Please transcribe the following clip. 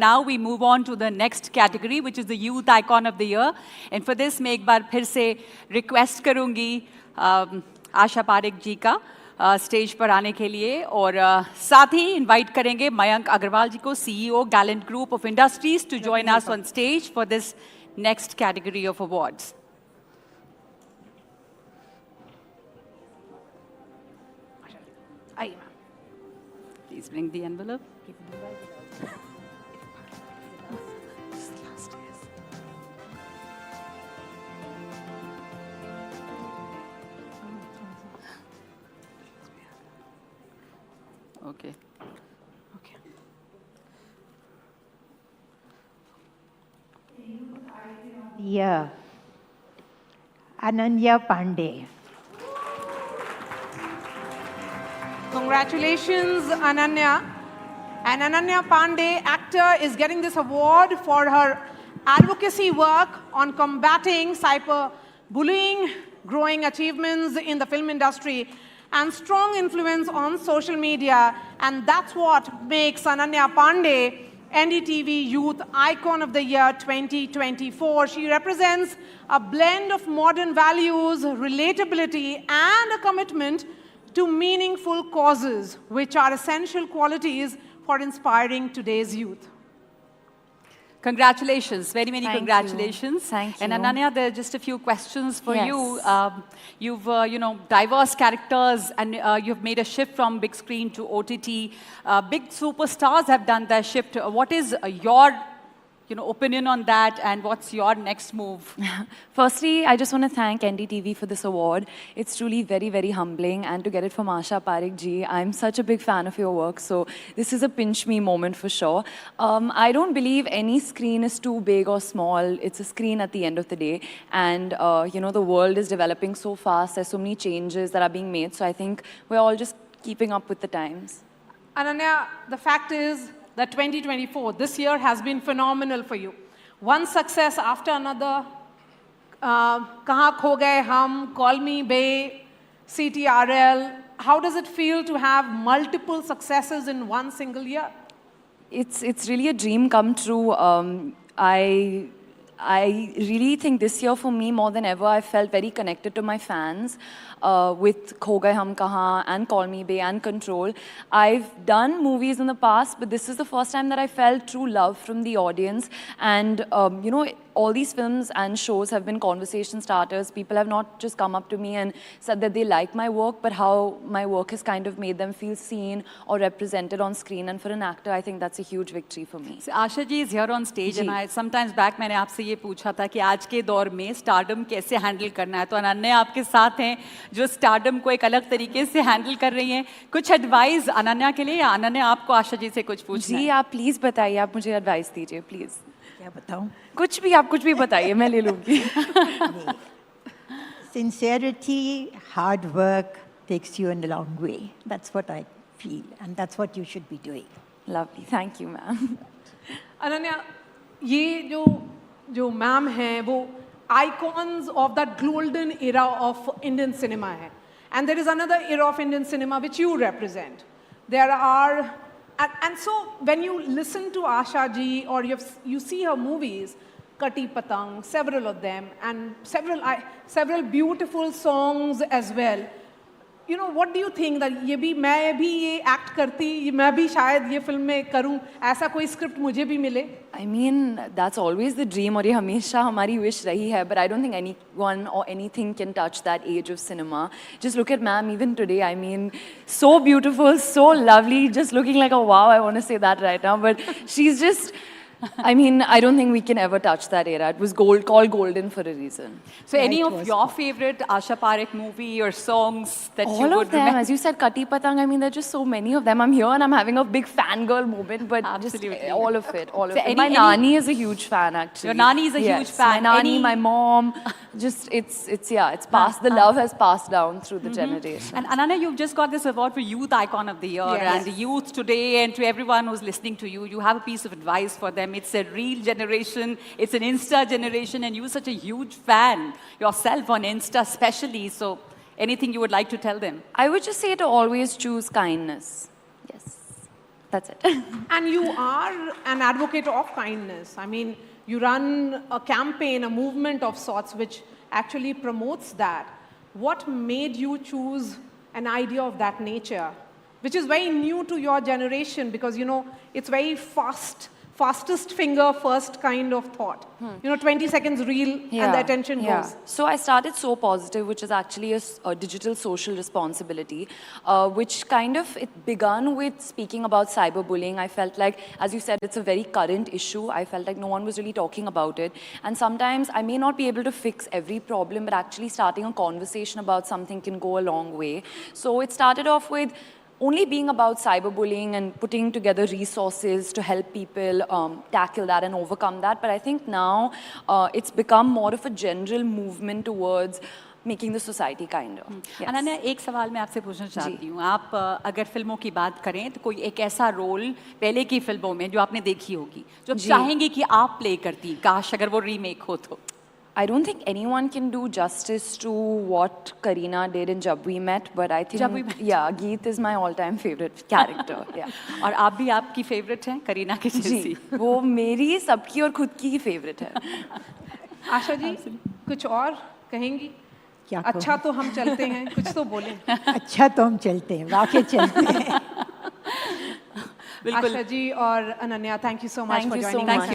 now we move on to the next category, which is the Youth Icon of the Year. And for this, मैं एक बार फिर से request करूँगी आशा पारेख जी का stage पर आने के लिए, और साथ ही इनवाइट करेंगे मयंक अग्रवाल जी को, CEO Gallant Group of Industries, to join us on stage for this next category of awards. Please bring the envelope. Okay. Okay. Yeah. Ananya Pandey. Congratulations, Ananya. And Ananya Pandey, actor, is getting this award for her advocacy work on combating cyberbullying, growing achievements in the film industry, and strong influence on social media. And that's what makes Ananya Pandey NDTV Youth Icon of the Year 2024. She represents a blend of modern values, relatability, and a commitment to meaningful causes, which are essential qualities for inspiring today's youth. Congratulations, very many congratulations. Thank you. And Ananya, there are just a few questions for Yes. you. You've, diverse characters, and you've made a shift from big screen to OTT. Big superstars have done their shift. What is your opinion on that, and what's your next move? Firstly, I just want to thank NDTV for this award. It's truly very, very humbling, and to get it from Asha Parekh ji, I'm such a big fan of your work, so this is a pinch me moment for sure. I don't believe any screen is too big or small. It's a screen at the end of the day, and the world is developing so fast. There's so many changes that are being made, so I think we're all just keeping up with the times. Ananya, the fact is that 2024, this year has been phenomenal for you. One success after another. Kahan Kho Gaye Hum, Call Me Bae, CTRL. How does it feel to have multiple successes in one single year? It's really a dream come true. I really think this year for me, more than ever, I felt very connected to my fans with Kho Gaye Hum Kahan and Call Me Bae and Control. I've done movies in the past, but this is the first time that I felt true love from the audience. And, all these films and shows have been conversation starters. People have not just come up to me and said that they like my work, but how my work has kind of made them feel seen or represented on screen. And for an actor, I think that's a huge victory for me. So Asha ji is here on stage, and I sometimes back मैंने आपसे ये पूछा था कि आज के दौर में स्टारडम कैसे हैंडल करना है, तो अनन्या आपके साथ हैं जो स्टारडम को एक अलग तरीके से हैंडल कर रही हैं. कुछ एडवाइस अनन्या के लिए, या अनन्या आपको आशा जी से कुछ पूछना है? जी, आप प्लीज बताइए, आप मुझे एडवाइस दीजिए प्लीज. क्या बताऊं? आप कुछ भी बताइए, मैं ले लूंगी. Sincerity, hard work takes you a long way. That's what I feel, and that's what you should be doing. Lovely, thank you, ma'am. Ananya, ये जो मैम हैं वो icons of that golden era of Indian cinema है. And there is another era of Indian cinema which you represent. There are, and so when you listen to Asha ji or you see her movies, Kati Patang, several of them, and several beautiful songs as well. What do you think that मैं भी ये act करती, मैं भी शायद ये film में करूँ, ऐसा कोई script मुझे भी मिले? I mean, that's always the dream, और ये हमेशा हमारी wish रही है, but I don't think anyone or anything can touch that age of cinema. Just look at ma'am even today. I mean, so beautiful, so lovely, just looking like a wow. I want to say that right now, but she's just, I mean, I don't think we can ever touch that era. It was called golden for a reason. So any of your favorite Asha Parekh movie or songs that you would All of them, remember? as you said, Kati Patang, I mean, there are just so many of them. I'm here and I'm having a big fangirl moment, but Absolutely. just all of it, all of So it. My nani is a huge fan, actually. Your nani is a huge fan. My nani, my mom, just, it's passed, the love has passed down through the generation. And Ananya, you've just got this award for Youth Icon of the Year. Yes. And the youth today, and to everyone who's listening to you, you have a piece of advice for them. It's a real generation, it's an Insta generation, and you're such a huge fan yourself on Insta especially. So anything you would like to tell them? I would just say to always choose kindness. Yes. That's it. And you are an advocate of kindness. I mean, you run a campaign, a movement of sorts, which actually promotes that. What made you choose an idea of that nature, which is very new to your generation, because, you know, it's very fastest finger first kind of thought. You know, 20 seconds reel and the attention goes. So I started So Positive, which is actually a digital social responsibility, which kind of, it began with speaking about cyberbullying. I felt like, as you said, it's a very current issue. I felt like no one was really talking about it. And sometimes I may not be able to fix every problem, but actually starting a conversation about something can go a long way. So it started off with only being about cyberbullying and putting together resources to help people tackle that and overcome that. But I think now it's become more of a general movement towards making the society kinder. Yes. Ananya, एक सवाल मैं आपसे पूछना चाहती हूँ, आप अगर फिल्मों की बात करें तो कोई एक ऐसा रोल पहले की फिल्मों में जो आपने देखी होगी जो आप चाहेंगे कि आप प्ले करती, काश अगर वो रीमेक हो तो? I don't think anyone can do justice to what Kareena did in Jab We Met, but I think, Jab We Met. yeah, Geet is my all-time favorite character. Yeah. और आप भी आपकी फेवरेट हैं करीना की जैसी? जी, वो मेरी सबकी और खुद की ही फेवरेट है. आशा जी, कुछ और कहेंगी? क्या अच्छा तो हम चलते हैं, कुछ तो बोलें. अच्छा तो हम चलते हैं, वाकई चलते हैं. बिल्कुल. आशा जी और Ananya, thank you so much Thank for you so joining us. much.